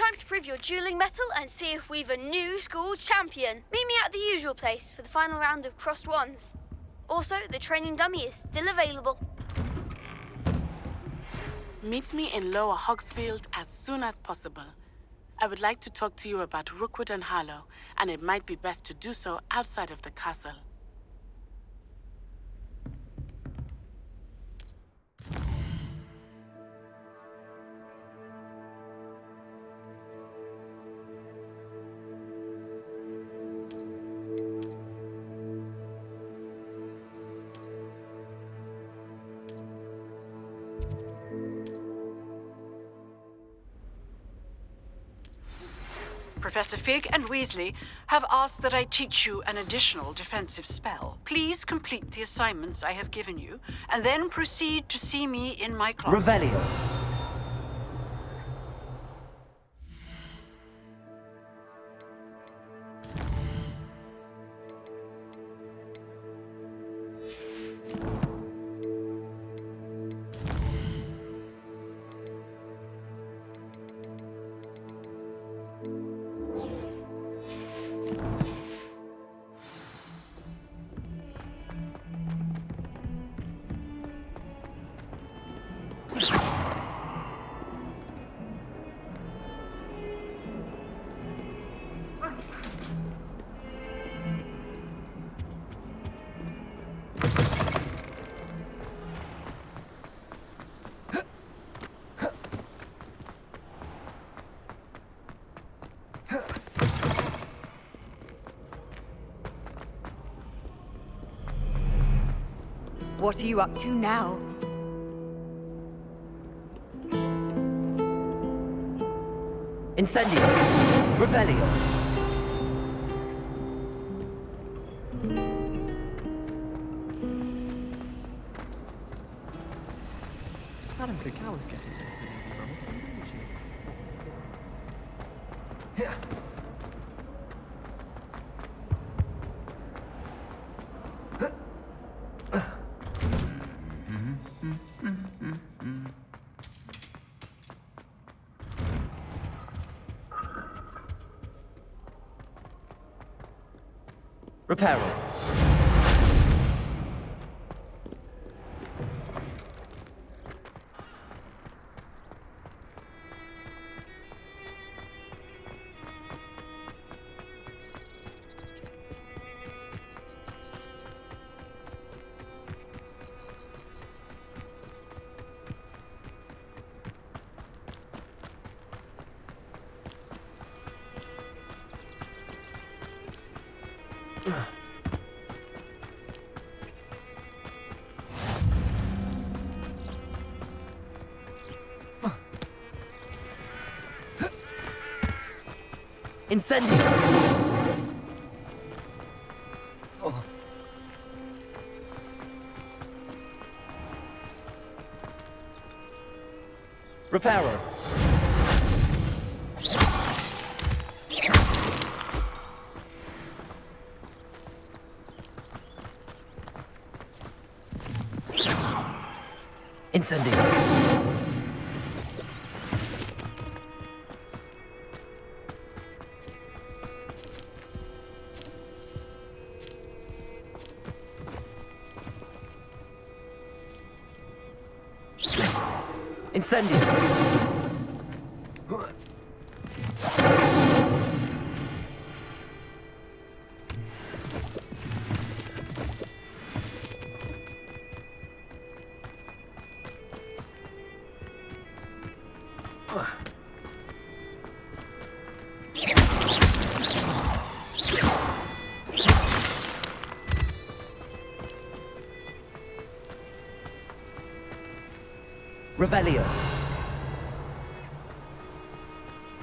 time to prove your dueling mettle and see if we've a new school champion. Meet me at the usual place for the final round of crossed wands. Also, the training dummy is still available. Meet me in Lower Hogsfield as soon as possible. I would like to talk to you about Rookwood and Harlow, and it might be best to do so outside of the castle. Professor Fig and Weasley have asked that I teach you an additional defensive spell. Please complete the assignments I have given you, and then proceed to see me in my class. Revelio. What are you up to now? Incendio. Revelio. Madam Cacao is getting this bit easy from it. Yeah. Reparo. Incendio. Oh. Reparo. Incendio. Incendio. Revelio.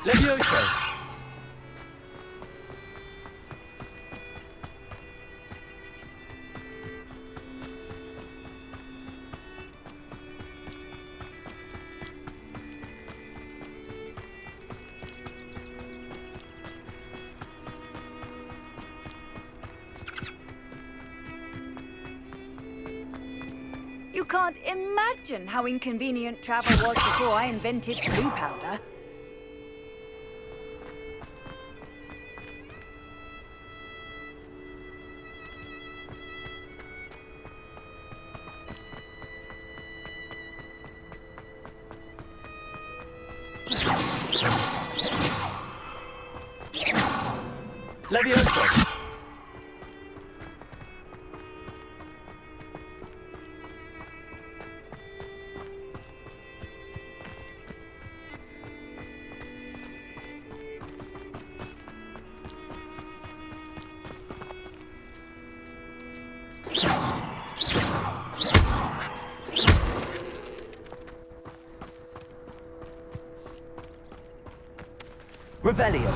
Levioso. You can't imagine how inconvenient travel was before I invented blue powder. Levioso! Revelio!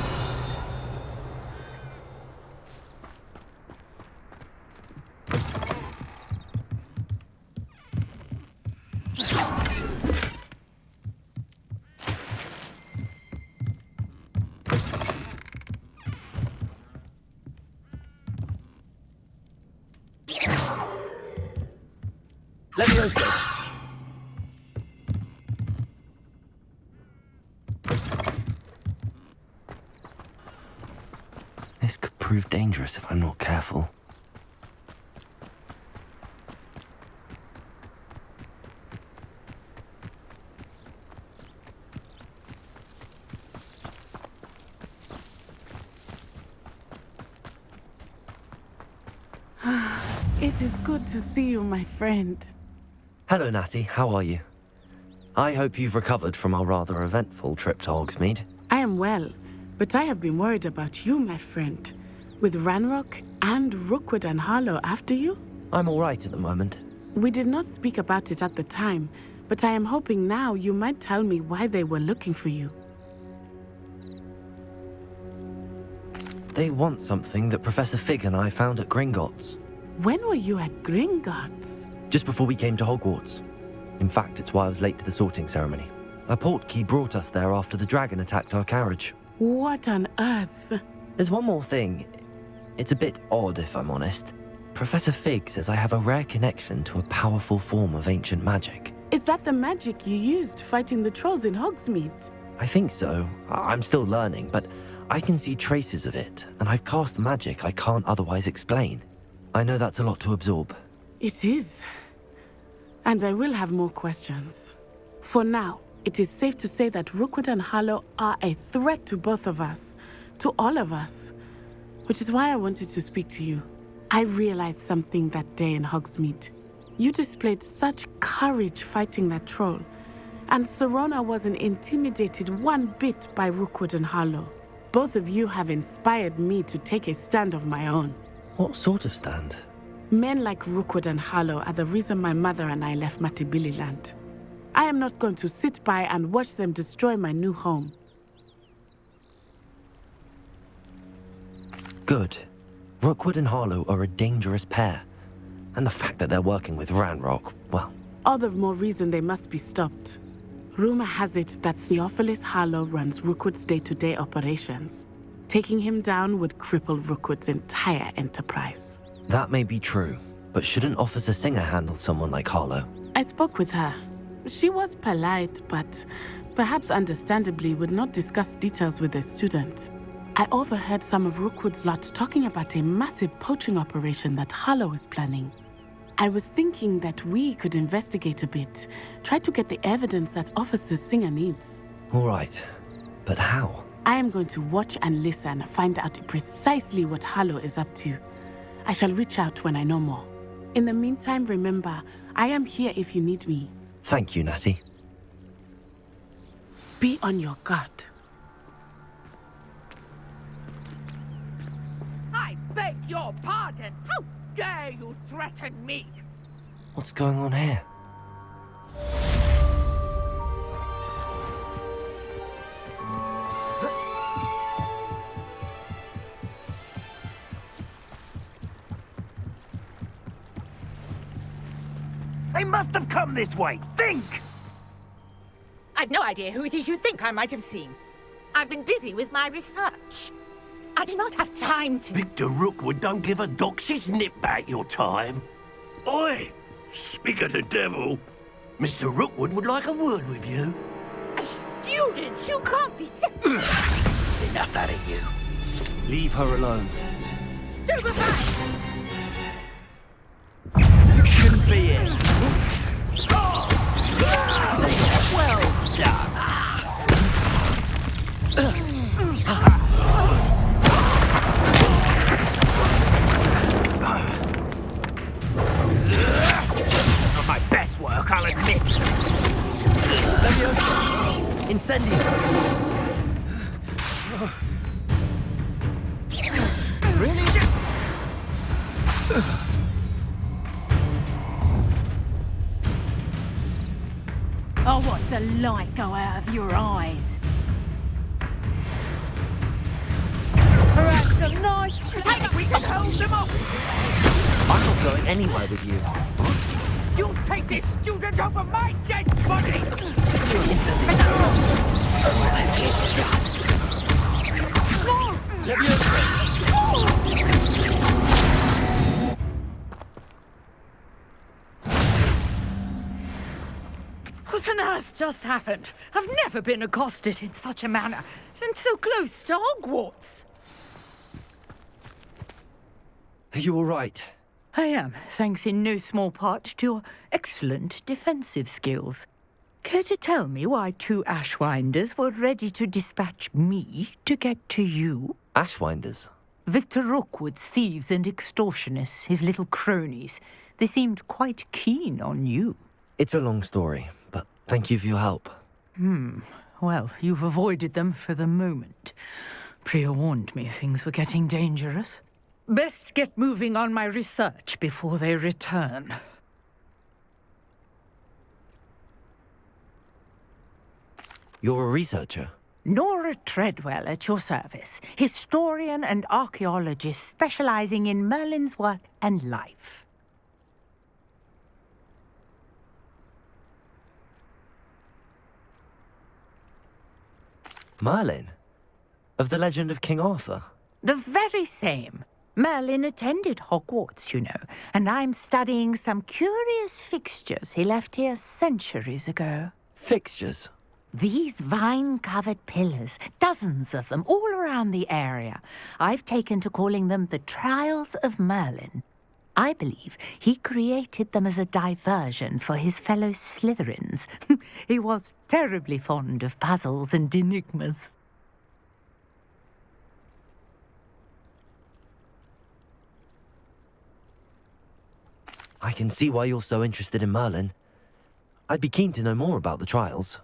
Levioso! This could prove dangerous if I'm not careful. It is good to see you, my friend. Hello, Natty. How are you? I hope you've recovered from our rather eventful trip to Hogsmeade. I am well, but I have been worried about you, my friend. With Ranrock and Rookwood and Harlow after you? I'm all right at the moment. We did not speak about it at the time, but I am hoping now you might tell me why they were looking for you. They want something that Professor Fig and I found at Gringotts. When were you at Gringotts? Just before we came to Hogwarts. In fact, it's why I was late to the sorting ceremony. A portkey brought us there after the dragon attacked our carriage. What on earth? There's one more thing. It's a bit odd, if I'm honest. Professor Fig says I have a rare connection to a powerful form of ancient magic. Is that the magic you used fighting the trolls in Hogsmeade? I think so. I'm still learning, but I can see traces of it, and I've cast magic I can't otherwise explain. I know that's a lot to absorb. It is. And I will have more questions. For now, it is safe to say that Rookwood and Harlow are a threat to both of us, to all of us. Which is why I wanted to speak to you. I realized something that day in Hogsmeade. You displayed such courage fighting that troll, and Serona wasn't intimidated one bit by Rookwood and Harlow. Both of you have inspired me to take a stand of my own. What sort of stand? Men like Rookwood and Harlow are the reason my mother and I left Matabeleland. I am not going to sit by and watch them destroy my new home. Good. Rookwood and Harlow are a dangerous pair. And the fact that they're working with Ranrock, well... All the more reason they must be stopped. Rumor has it that Theophilus Harlow runs Rookwood's day-to-day operations. Taking him down would cripple Rookwood's entire enterprise. That may be true, but shouldn't Officer Singer handle someone like Harlow? I spoke with her. She was polite, but perhaps understandably would not discuss details with a student. I overheard some of Rookwood's lot talking about a massive poaching operation that Harlow is planning. I was thinking that we could investigate a bit, try to get the evidence that Officer Singer needs. All right, but how? I am going to watch and listen, find out precisely what Harlow is up to. I shall reach out when I know more. In the meantime, remember, I am here if you need me. Thank you, Natty. Be on your guard. I beg your pardon. How dare you threaten me? What's going on here? They must have come this way. Think! I've no idea who it is you think I might have seen. I've been busy with my research. I do not have time to... Victor Rookwood don't give a doxy's nip back your time. Oi! Speak of the devil. Mr. Rookwood would like a word with you. A student? You can't be sick. Enough out of you. Leave her alone. Stupefy! You shouldn't be here. Well done. Incendio! Really? I'll watch the light go out of your eyes. Perhaps some nice take. We can hold them off. I'm not going anywhere with you. You'll take this student over my dead body. What on earth just happened? I've never been accosted in such a manner, and so close to Hogwarts. Are you all right? I am, thanks in no small part to your excellent defensive skills. Care to tell me why 2 Ashwinders were ready to dispatch me to get to you? Ashwinders? Victor Rookwood's thieves and extortionists, his little cronies. They seemed quite keen on you. It's a long story, but thank you for your help. Well, you've avoided them for the moment. Priya warned me things were getting dangerous. Best get moving on my research before they return. You're a researcher? Nora Treadwell at your service, historian and archaeologist specializing in Merlin's work and life. Merlin? Of the legend of King Arthur? The very same. Merlin attended Hogwarts, you know, and I'm studying some curious fixtures he left here centuries ago. Fixtures? These vine-covered pillars, dozens of them, all around the area. I've taken to calling them the Trials of Merlin. I believe he created them as a diversion for his fellow Slytherins. He was terribly fond of puzzles and enigmas. I can see why you're so interested in Merlin. I'd be keen to know more about the trials.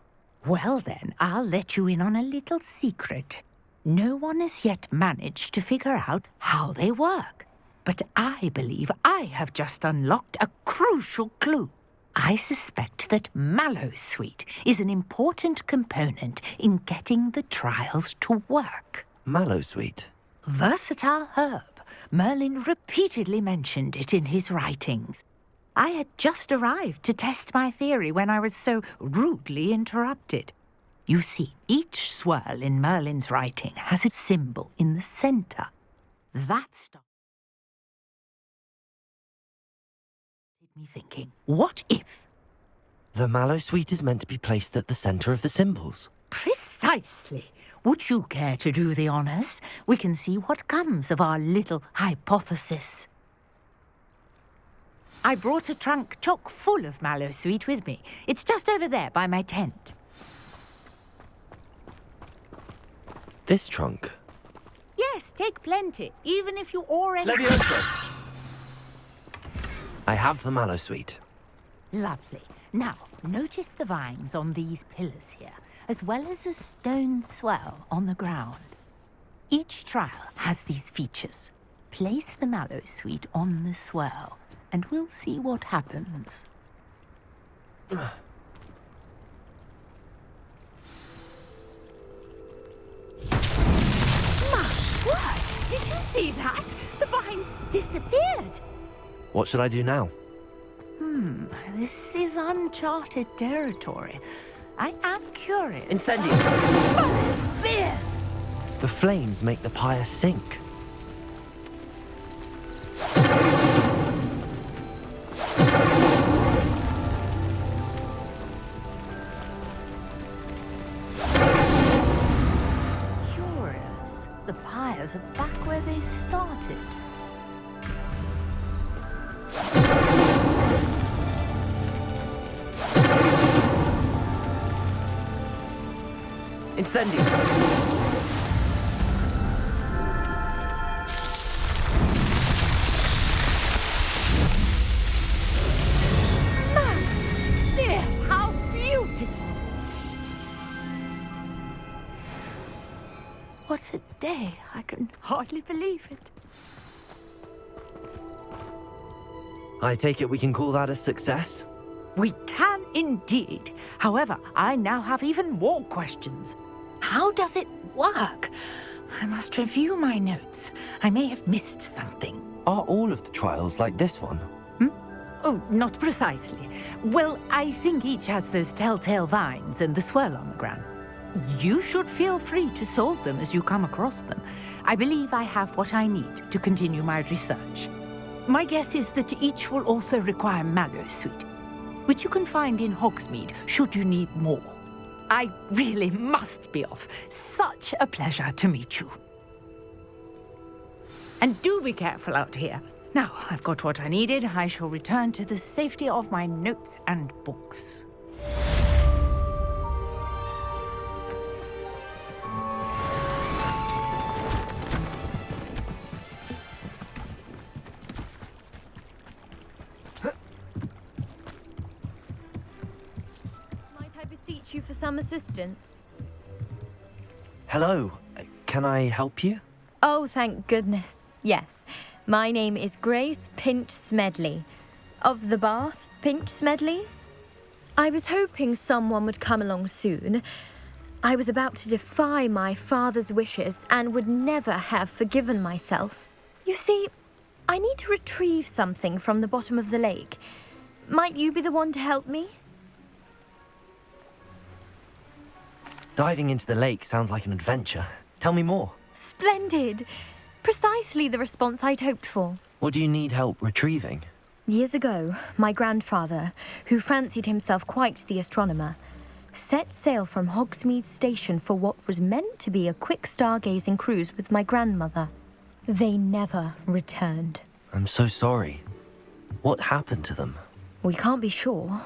Well then, I'll let you in on a little secret. No one has yet managed to figure out how they work. But I believe I have just unlocked a crucial clue. I suspect that Mallowsweet is an important component in getting the trials to work. Mallowsweet? Versatile herb. Merlin repeatedly mentioned it in his writings. I had just arrived to test my theory when I was so rudely interrupted. You see, each swirl in Merlin's writing has a symbol in the center. That started me thinking, what if? The Mallowsweet is meant to be placed at the center of the symbols. Precisely. Would you care to do the honors? We can see what comes of our little hypothesis. I brought a trunk chock full of Mallowsweet with me. It's just over there by my tent. This trunk? Yes, take plenty, even if you already... Leviosa! I have the Mallowsweet. Lovely. Now, notice the vines on these pillars here, as well as a stone swell on the ground. Each trial has these features. Place the Mallowsweet on the swell, and we'll see what happens. My word! Did you see that? The vines disappeared. What should I do now? This is uncharted territory. I am curious. Incendio! Oh, it's beard! The flames make the pyre sink. Curious. The pyres are back where they started. Incendio! Yes, how beautiful! What a day. I can hardly believe it. I take it we can call that a success? We can indeed. However, I now have even more questions. How does it work? I must review my notes. I may have missed something. Are all of the trials like this one? Oh, not precisely. Well, I think each has those telltale vines and the swirl on the ground. You should feel free to solve them as you come across them. I believe I have what I need to continue my research. My guess is that each will also require mallow sweet, which you can find in Hogsmeade should you need more. I really must be off. Such a pleasure to meet you. And do be careful out here. Now, I've got what I needed. I shall return to the safety of my notes and books. Might I beseech you for some assistance? Hello, can I help you? Oh, thank goodness. Yes. My name is Grace Pinch Smedley, of the Bath Pinch Smedleys. I was hoping someone would come along soon. I was about to defy my father's wishes and would never have forgiven myself. You see, I need to retrieve something from the bottom of the lake. Might you be the one to help me? Diving into the lake sounds like an adventure. Tell me more. Splendid! Precisely the response I'd hoped for. What do you need help retrieving? Years ago, my grandfather, who fancied himself quite the astronomer, set sail from Hogsmeade Station for what was meant to be a quick stargazing cruise with my grandmother. They never returned. I'm so sorry. What happened to them? We can't be sure.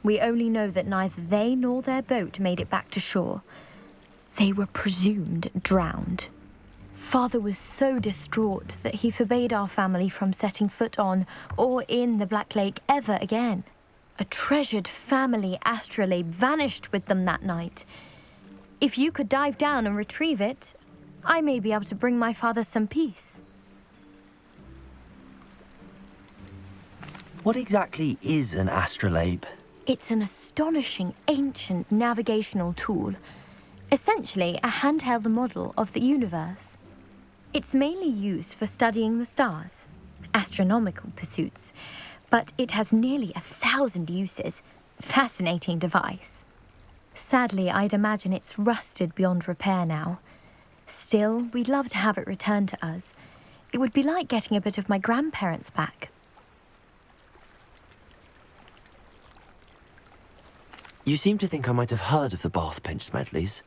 We only know that neither they nor their boat made it back to shore. They were presumed drowned. Father was so distraught that he forbade our family from setting foot on or in the Black Lake ever again. A treasured family astrolabe vanished with them that night. If you could dive down and retrieve it, I may be able to bring my father some peace. What exactly is an astrolabe? It's an astonishing ancient navigational tool, essentially a handheld model of the universe. It's mainly used for studying the stars, astronomical pursuits, but it has nearly 1,000 uses. Fascinating device. Sadly, I'd imagine it's rusted beyond repair now. Still, we'd love to have it returned to us. It would be like getting a bit of my grandparents back. You seem to think I might have heard of the Bath Pinch Smedleys.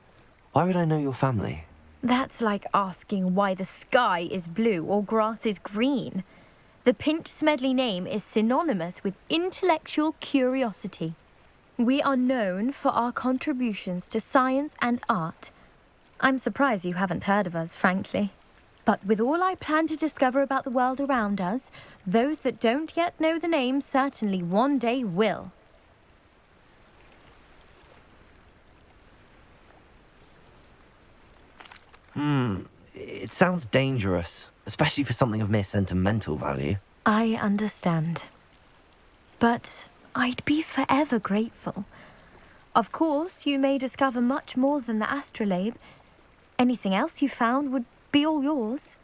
Why would I know your family? That's like asking why the sky is blue or grass is green. The Pinch Smedley name is synonymous with intellectual curiosity. We are known for our contributions to science and art. I'm surprised you haven't heard of us, frankly. But with all I plan to discover about the world around us, those that don't yet know the name certainly one day will. It sounds dangerous, especially for something of mere sentimental value. I understand. But I'd be forever grateful. Of course, you may discover much more than the astrolabe. Anything else you found would be all yours.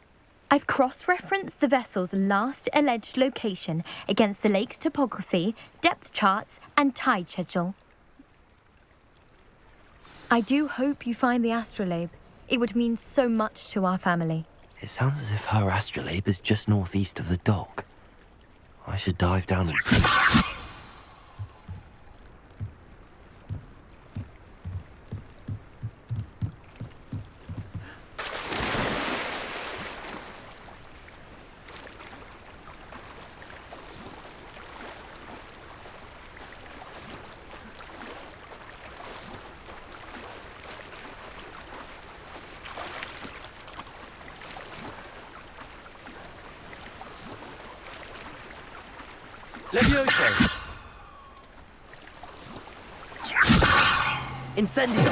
I've cross-referenced the vessel's last alleged location against the lake's topography, depth charts, and tide schedule. I do hope you find the astrolabe. It would mean so much to our family. It sounds as if her astrolabe is just northeast of the dock. I should dive down and see. Levioso! Incendio!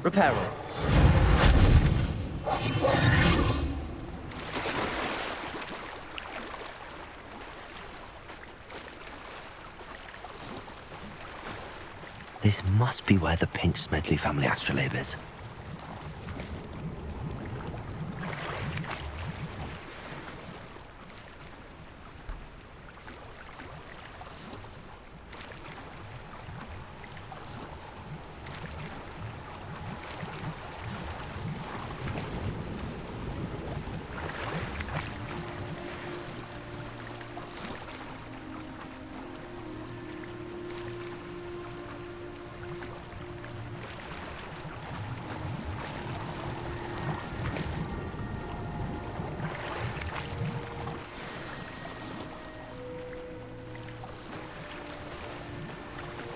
Reparo! This must be where the Pinch Smedley family astrolabe is.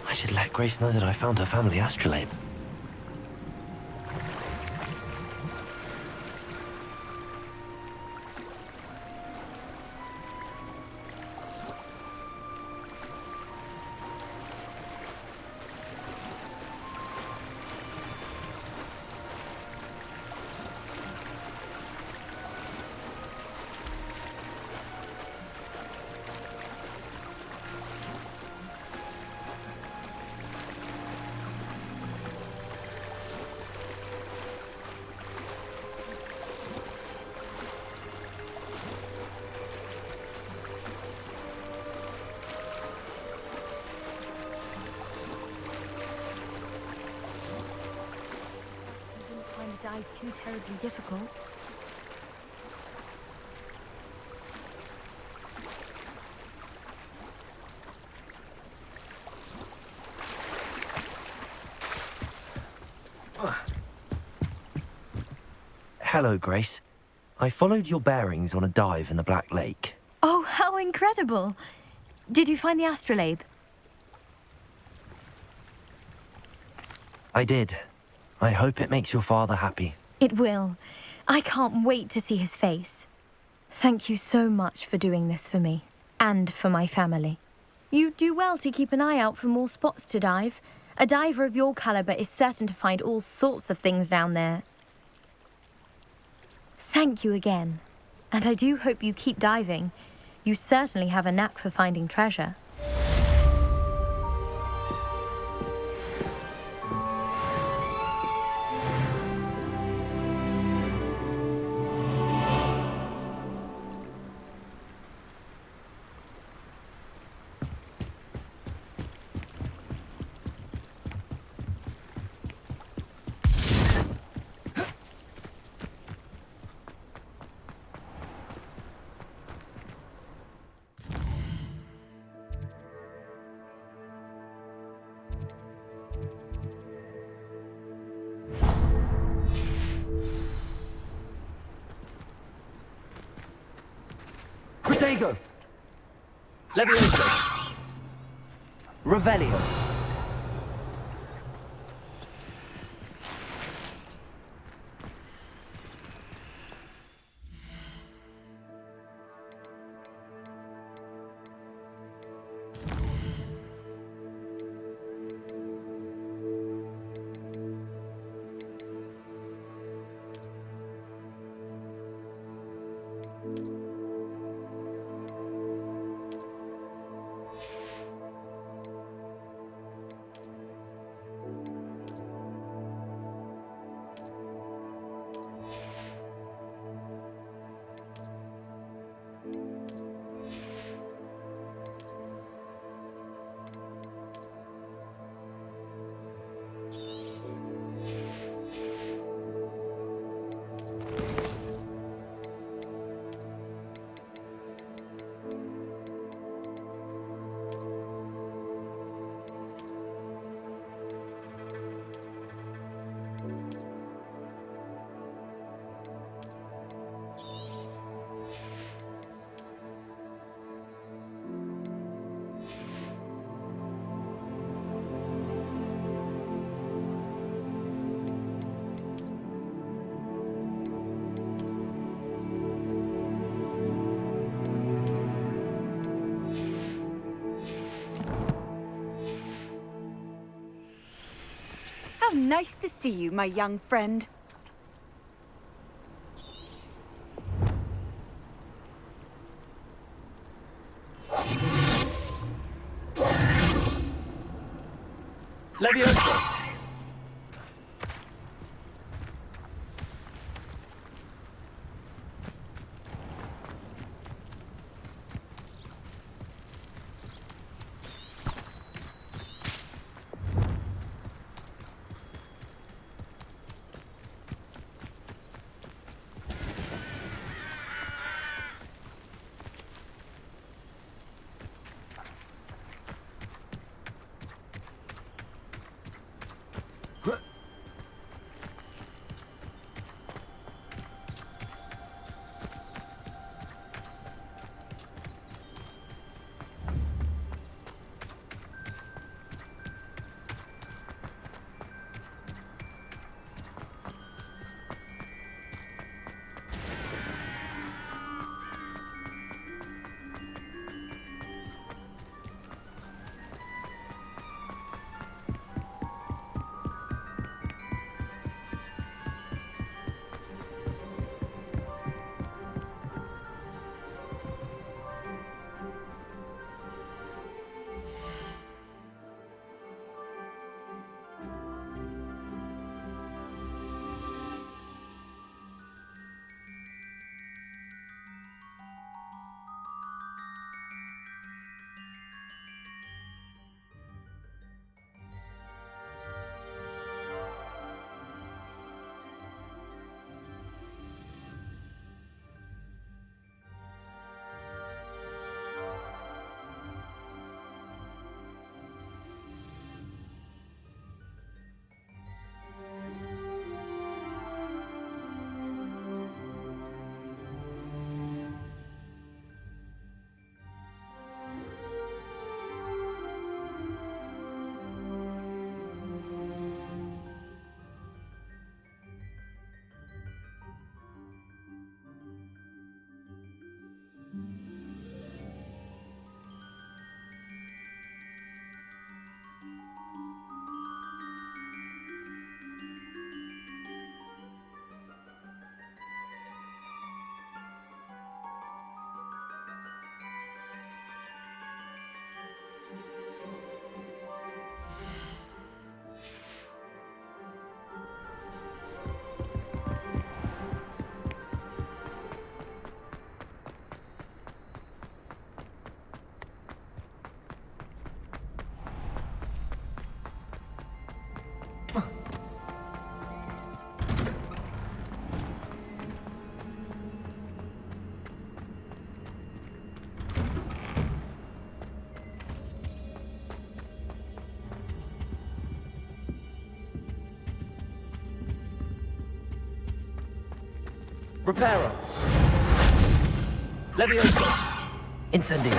I should let Grace know that I found her family astrolabe. Dive too terribly difficult. Hello, Grace. I followed your bearings on a dive in the Black Lake. Oh, how incredible! Did you find the astrolabe? I did. I hope it makes your father happy. It will. I can't wait to see his face. Thank you so much for doing this for me, and for my family. You do well to keep an eye out for more spots to dive. A diver of your caliber is certain to find all sorts of things down there. Thank you again, and I do hope you keep diving. You certainly have a knack for finding treasure. Protego! Levioso! Revelio! How nice to see you, my young friend. Reparo. Levioso. Incendio.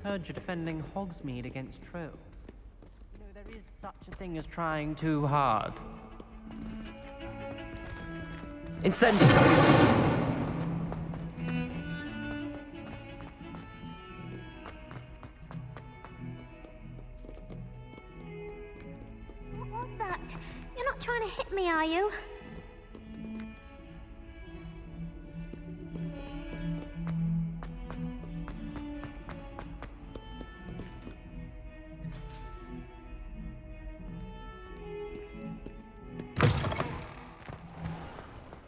Heard you're defending Hogsmeade against trolls. You know, there is such a thing as trying too hard. Incendio. What was that? You're not trying to hit me, are you?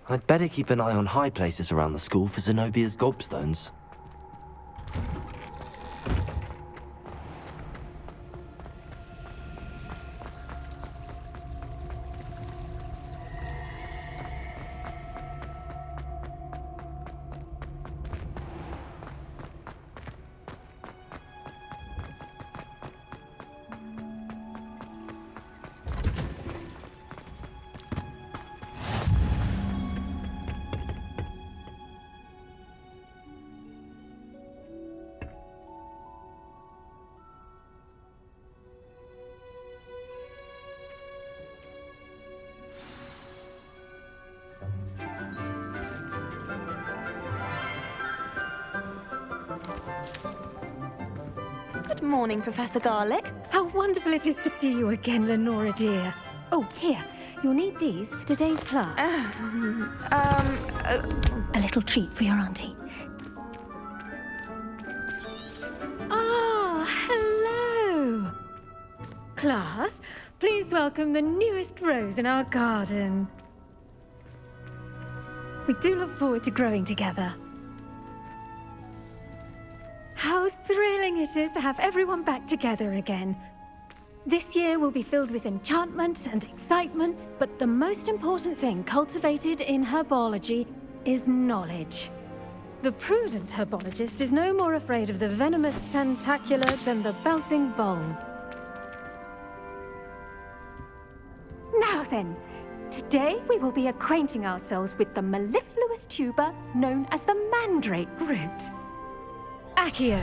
I'd better keep an eye on high places around the school for Zenobia's gobstones. Good morning, Professor Garlick. How wonderful it is to see you again, Lenora dear. Oh, here. You'll need these for today's class. A little treat for your auntie. Ah, hello. Class, please welcome the newest rose in our garden. We do look forward to growing together. How thrilling it is to have everyone back together again. This year will be filled with enchantment and excitement, but the most important thing cultivated in herbology is knowledge. The prudent herbologist is no more afraid of the venomous tentacula than the bouncing bulb. Now then, today we will be acquainting ourselves with the mellifluous tuber known as the mandrake root. Accio.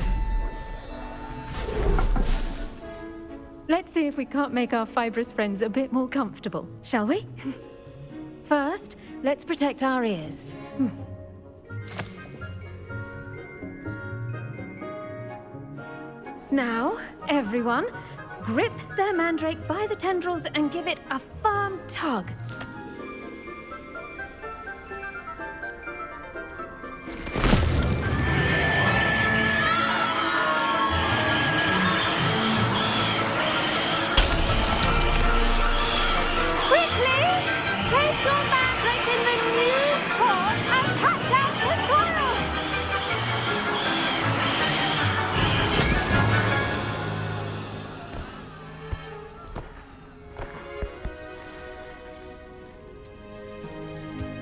Let's see if we can't make our fibrous friends a bit more comfortable, shall we? First, let's protect our ears. Now, everyone, grip their mandrake by the tendrils and give it a firm tug.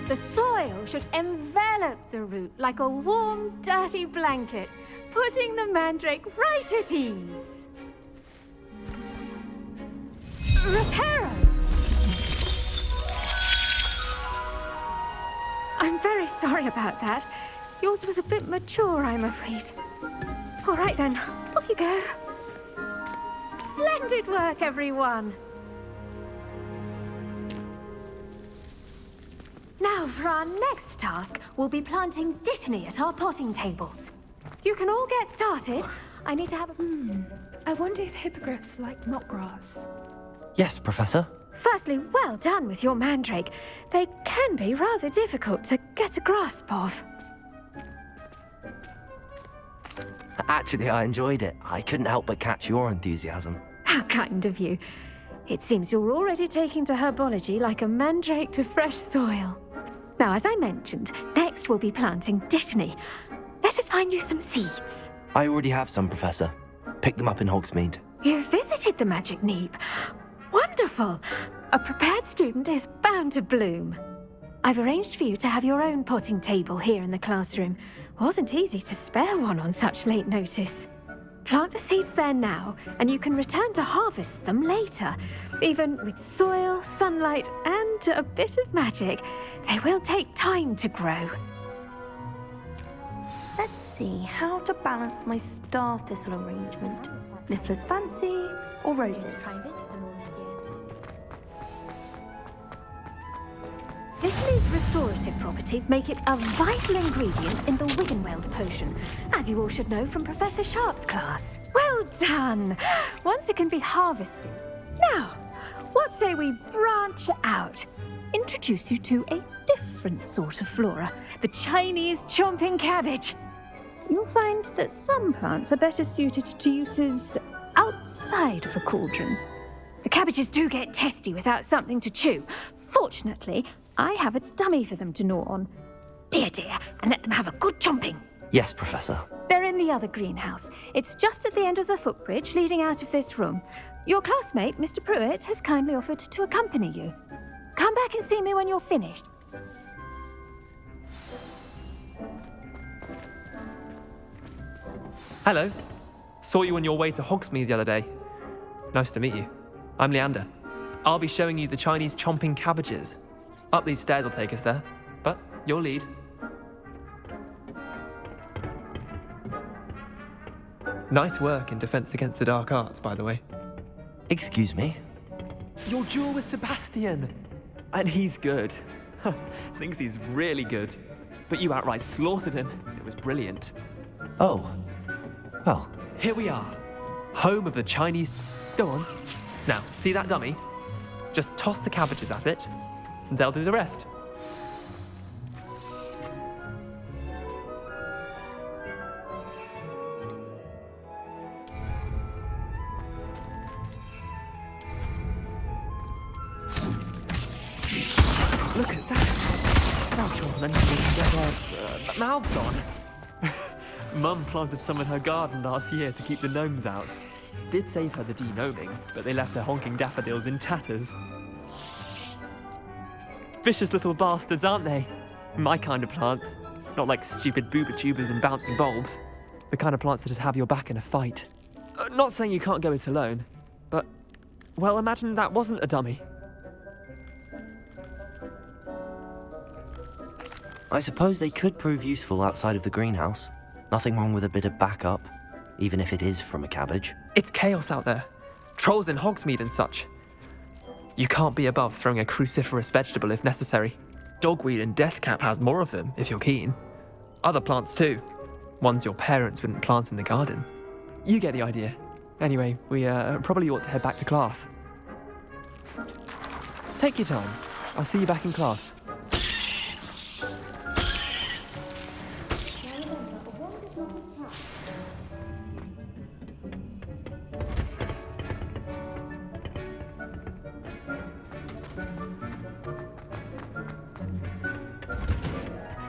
The soil should envelop the root like a warm, dirty blanket, putting the mandrake right at ease. Reparo! I'm very sorry about that. Yours was a bit mature, I'm afraid. All right then, off you go. Splendid work, everyone. Now, for our next task, we'll be planting Dittany at our potting tables. You can all get started. I need to have a... I wonder if hippogriffs like knotgrass. Yes, Professor. Firstly, well done with your mandrake. They can be rather difficult to get a grasp of. Actually, I enjoyed it. I couldn't help but catch your enthusiasm. How kind of you. It seems you're already taking to herbology like a mandrake to fresh soil. Now, as I mentioned, next we'll be planting dittany. Let us find you some seeds. I already have some, Professor. Picked them up in Hogsmeade. You visited the Magic Neep. Wonderful! A prepared student is bound to bloom. I've arranged for you to have your own potting table here in the classroom. Wasn't easy to spare one on such late notice. Plant the seeds there now, and you can return to harvest them later. Even with soil, sunlight, and a bit of magic, they will take time to grow. Let's see how to balance my star thistle arrangement. Niffler's fancy or roses? Dittany's restorative properties make it a vital ingredient in the Wiggenweld potion, as you all should know from Professor Sharp's class. Well done! Once it can be harvested. Now, what say we branch out? Introduce you to a different sort of flora, the Chinese chomping cabbage. You'll find that some plants are better suited to uses outside of a cauldron. The cabbages do get testy without something to chew. Fortunately, I have a dummy for them to gnaw on. Be a dear and let them have a good chomping. Yes, Professor. They're in the other greenhouse. It's just at the end of the footbridge leading out of this room. Your classmate, Mr. Pruitt, has kindly offered to accompany you. Come back and see me when you're finished. Hello. Saw you on your way to Hogsmeade the other day. Nice to meet you. I'm Leander. I'll be showing you the Chinese chomping cabbages. Up these stairs will take us there, but your lead. Nice work in Defense Against the Dark Arts, by the way. Excuse me? Your duel with Sebastian! And he's good. Thinks he's really good. But you outright slaughtered him. It was brilliant. Oh. Well. Here we are. Home of the Chinese... Go on. Now, see that dummy? Just toss the cabbages at it, and they'll do the rest. Look at that! Now children are needing to get their mouths on. Mum planted some in her garden last year to keep the gnomes out. Did save her the de-gnoming, but they left her honking daffodils in tatters. Vicious little bastards, aren't they? My kind of plants. Not like stupid booba tubers and bouncing bulbs. The kind of plants that just have your back in a fight. Not saying you can't go it alone, but... Well, imagine that wasn't a dummy. I suppose they could prove useful outside of the greenhouse. Nothing wrong with a bit of backup, even if it is from a cabbage. It's chaos out there. Trolls in Hogsmeade and such. You can't be above throwing a cruciferous vegetable if necessary. Dogweed and deathcap has more of them, if you're keen. Other plants too. Ones your parents wouldn't plant in the garden. You get the idea. Anyway, we probably ought to head back to class. Take your time. I'll see you back in class.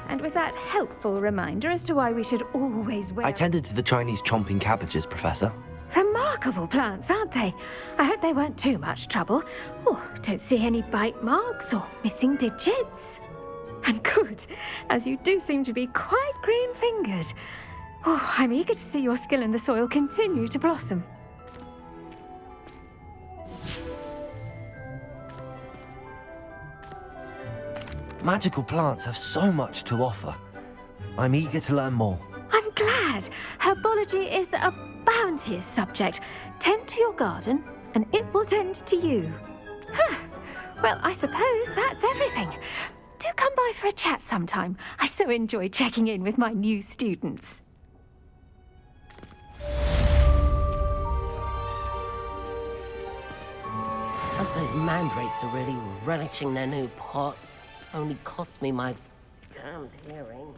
And with that helpful reminder as to why we should always wear... I tended to the Chinese chomping cabbages, Professor. Remarkable plants, aren't they? I hope they weren't too much trouble. Oh, don't see any bite marks or missing digits. And good, as you do seem to be quite green-fingered. Oh, I'm eager to see your skill in the soil continue to blossom. Magical plants have so much to offer. I'm eager to learn more. I'm glad. Herbology is a bounteous subject. Tend to your garden, and it will tend to you. Well, I suppose that's everything. Do come by for a chat sometime. I so enjoy checking in with my new students. Hope those mandrakes are really relishing their new pots. Only cost me my damned hearing.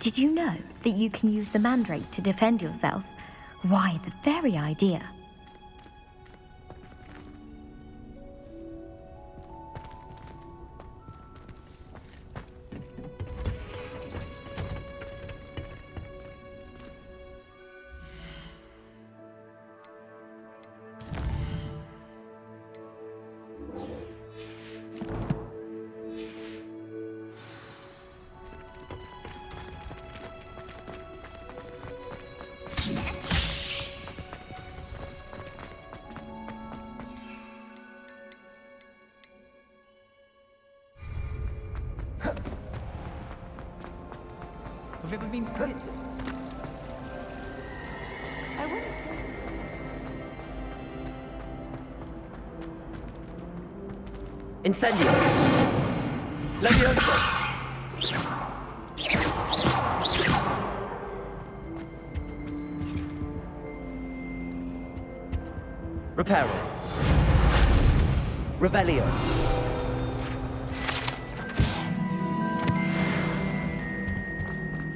Did you know that you can use the mandrake to defend yourself? Why, the very idea. Have you ever been to the... Incendio! Levioso! Reparo. Revelio.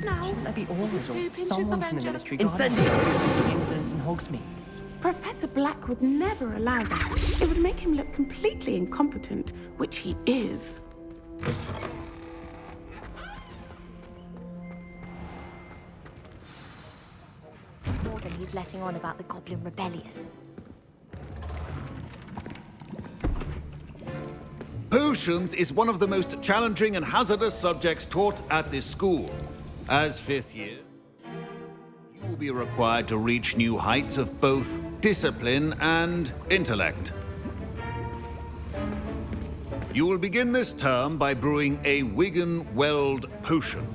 Now, That'd be awesome. is it 2 pinches Someone of from the angelic? ministry got Incendio! the incident in Hogsmeade. Professor Black would never allow that. It would make him look completely incompetent, which he is. More than he's letting on about the Goblin Rebellion. Potions is one of the most challenging and hazardous subjects taught at this school. As 5th year, you will be required to reach new heights of both discipline and intellect. You will begin this term by brewing a Wigan-Weld potion.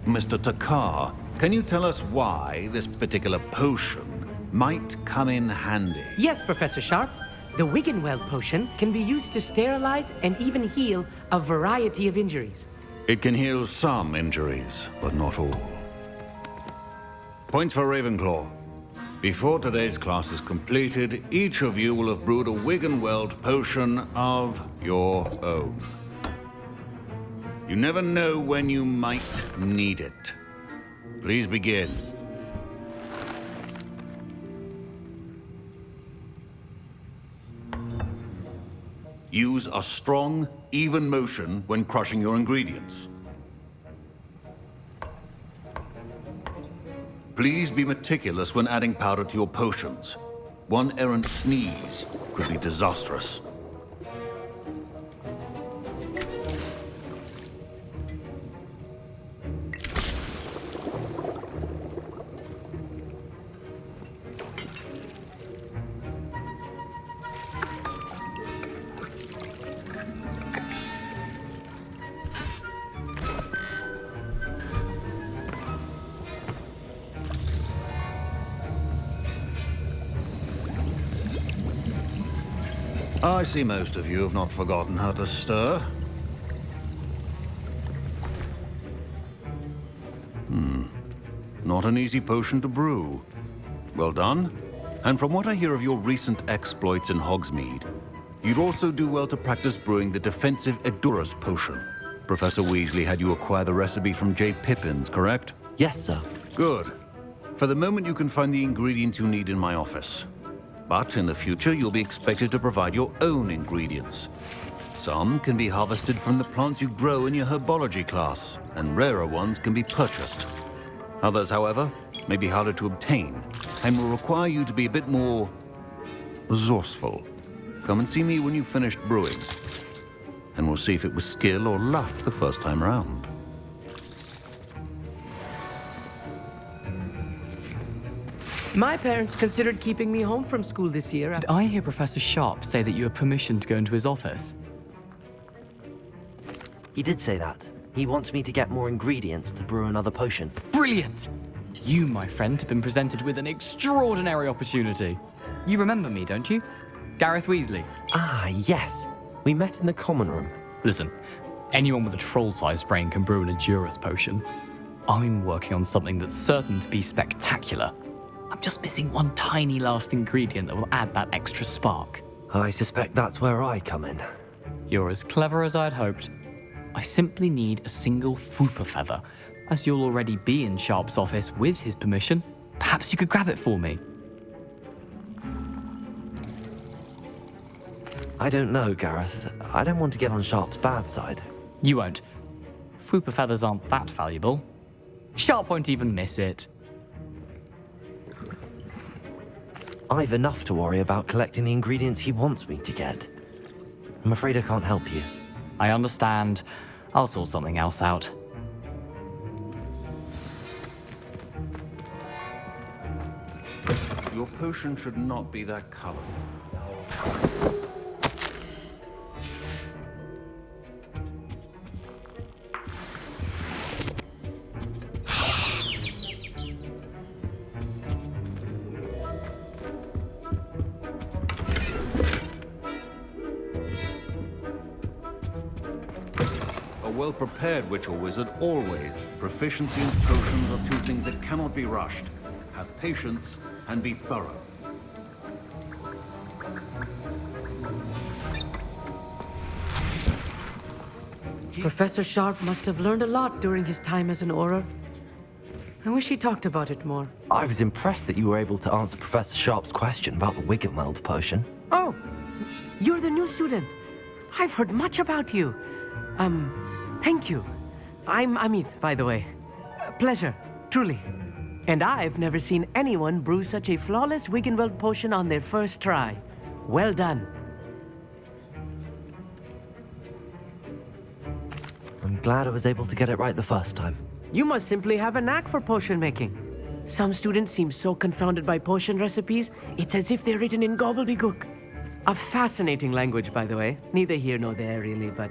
Mr. Takar, can you tell us why this particular potion might come in handy? Yes, Professor Sharp. The Wiggenweld potion can be used to sterilize and even heal a variety of injuries. It can heal some injuries, but not all. Points for Ravenclaw. Before today's class is completed, each of you will have brewed a Wiggenweld potion of your own. You never know when you might need it. Please begin. Use a strong, even motion when crushing your ingredients. Please be meticulous when adding powder to your potions. One errant sneeze could be disastrous. I see most of you have not forgotten how to stir. Not an easy potion to brew. Well done. And from what I hear of your recent exploits in Hogsmeade, you'd also do well to practice brewing the defensive Edurus potion. Professor Weasley had you acquire the recipe from J. Pippins, correct? Yes, sir. Good. For the moment, you can find the ingredients you need in my office. But in the future, you'll be expected to provide your own ingredients. Some can be harvested from the plants you grow in your herbology class, and rarer ones can be purchased. Others, however, may be harder to obtain, and will require you to be a bit more resourceful. Come and see me when you've finished brewing, and we'll see if it was skill or luck the first time round. My parents considered keeping me home from school this year. Did I hear Professor Sharp say that you have permission to go into his office? He did say that. He wants me to get more ingredients to brew another potion. Brilliant! You, my friend, have been presented with an extraordinary opportunity. You remember me, don't you? Gareth Weasley. Ah, yes. We met in the common room. Listen, anyone with a troll-sized brain can brew an Edurus potion. I'm working on something that's certain to be spectacular. I'm just missing one tiny last ingredient that will add that extra spark. I suspect that's where I come in. You're as clever as I'd hoped. I simply need a single Fwooper feather, As you'll already be in Sharp's office with his permission, perhaps you could grab it for me. I don't know, Gareth. I don't want to get on Sharp's bad side. You won't. Fwooper feathers aren't that valuable. Sharp won't even miss it. I've enough to worry about collecting the ingredients he wants me to get. I'm afraid I can't help you. I understand. I'll sort something else out. Your potion should not be that color. A well-prepared witch or wizard always. Proficiency and potions are two things that cannot be rushed. Have patience and be thorough. Professor Sharp must have learned a lot during his time as an Auror. I wish he talked about it more. I was impressed that you were able to answer Professor Sharp's question about the Wiggenweld potion. Oh, you're the new student. I've heard much about you. Thank you. I'm Amit, by the way. Pleasure, truly. And I've never seen anyone brew such a flawless Wiggenweld potion on their first try. Well done. I'm glad I was able to get it right the first time. You must simply have a knack for potion making. Some students seem so confounded by potion recipes, it's as if they're written in gobbledygook. A fascinating language, by the way. Neither here nor there, really, but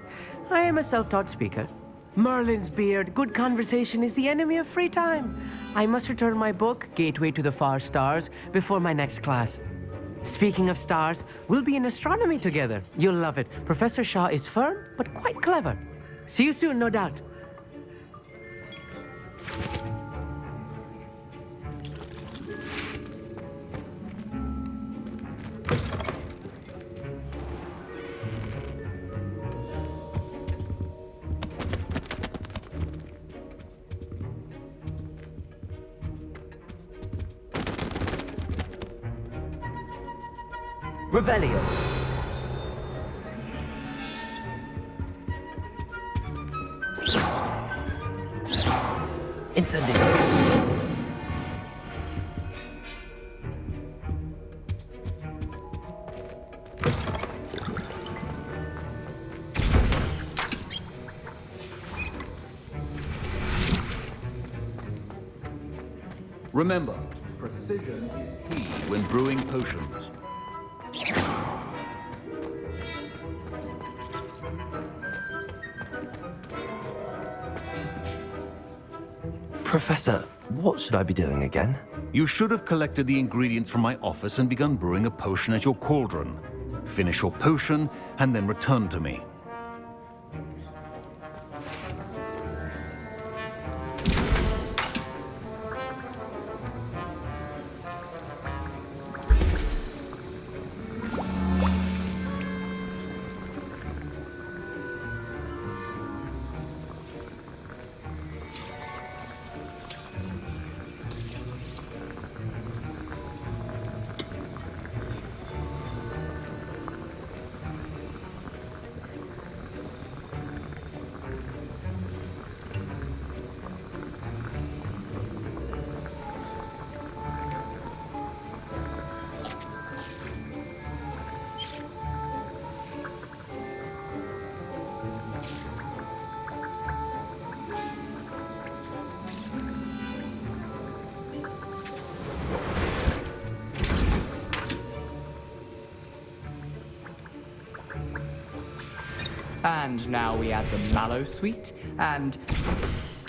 I am a self-taught speaker. Merlin's beard, good conversation is the enemy of free time. I must return my book, Gateway to the Far Stars, before my next class. Speaking of stars, we'll be in astronomy together. You'll love it. Professor Shaw is firm, but quite clever. See you soon, no doubt. Revelio. Incendio. Remember, precision is key when brewing potions. Professor, what should I be doing again? You should have collected the ingredients from my office and begun brewing a potion at your cauldron. Finish your potion and then return to me. And now we add the mallow sweet, and...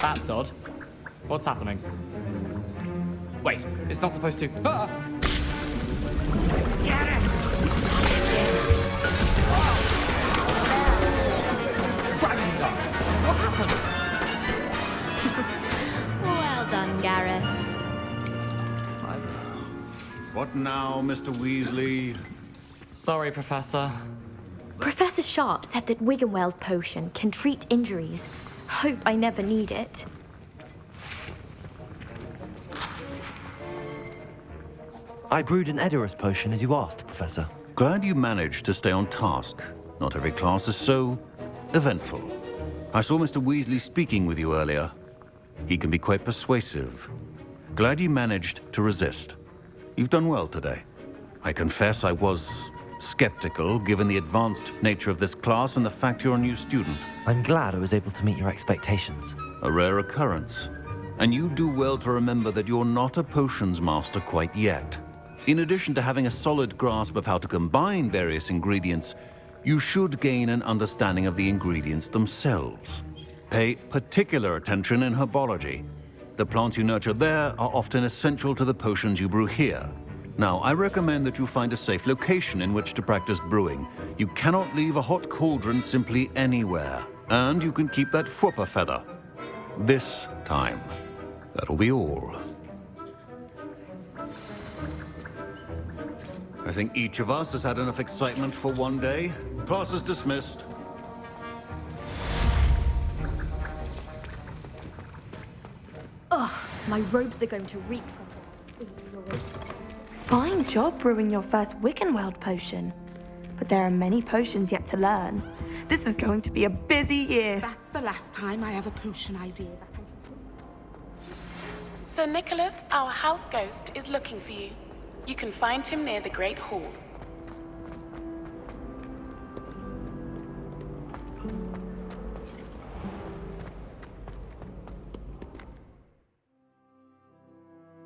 That's odd. What's happening? Wait, it's not supposed to... Ah! Get it! Dragon Star! What happened? Well done, Gareth. What now, Mr. Weasley? Sorry, Professor. Professor Sharp said that Wiggenweld potion can treat injuries. Hope I never need it. I brewed an Edorus potion as you asked, Professor. Glad you managed to stay on task. Not every class is so eventful. I saw Mr. Weasley speaking with you earlier. He can be quite persuasive. Glad you managed to resist. You've done well today. I confess I was skeptical, given the advanced nature of this class and the fact you're a new student. I'm glad I was able to meet your expectations. A rare occurrence. And you do well to remember that you're not a potions master quite yet. In addition to having a solid grasp of how to combine various ingredients, you should gain an understanding of the ingredients themselves. Pay particular attention in herbology. The plants you nurture there are often essential to the potions you brew here. Now, I recommend that you find a safe location in which to practice brewing. You cannot leave a hot cauldron simply anywhere. And you can keep that Fwooper feather. This time. That'll be all. I think each of us has had enough excitement for one day. Class is dismissed. Ugh, my robes are going to reek from Fine job brewing your first Wiccanweld potion. But there are many potions yet to learn. This is going to be a busy year. That's the last time I have a potion idea that I can... Sir Nicholas, our house ghost, is looking for you. You can find him near the Great Hall.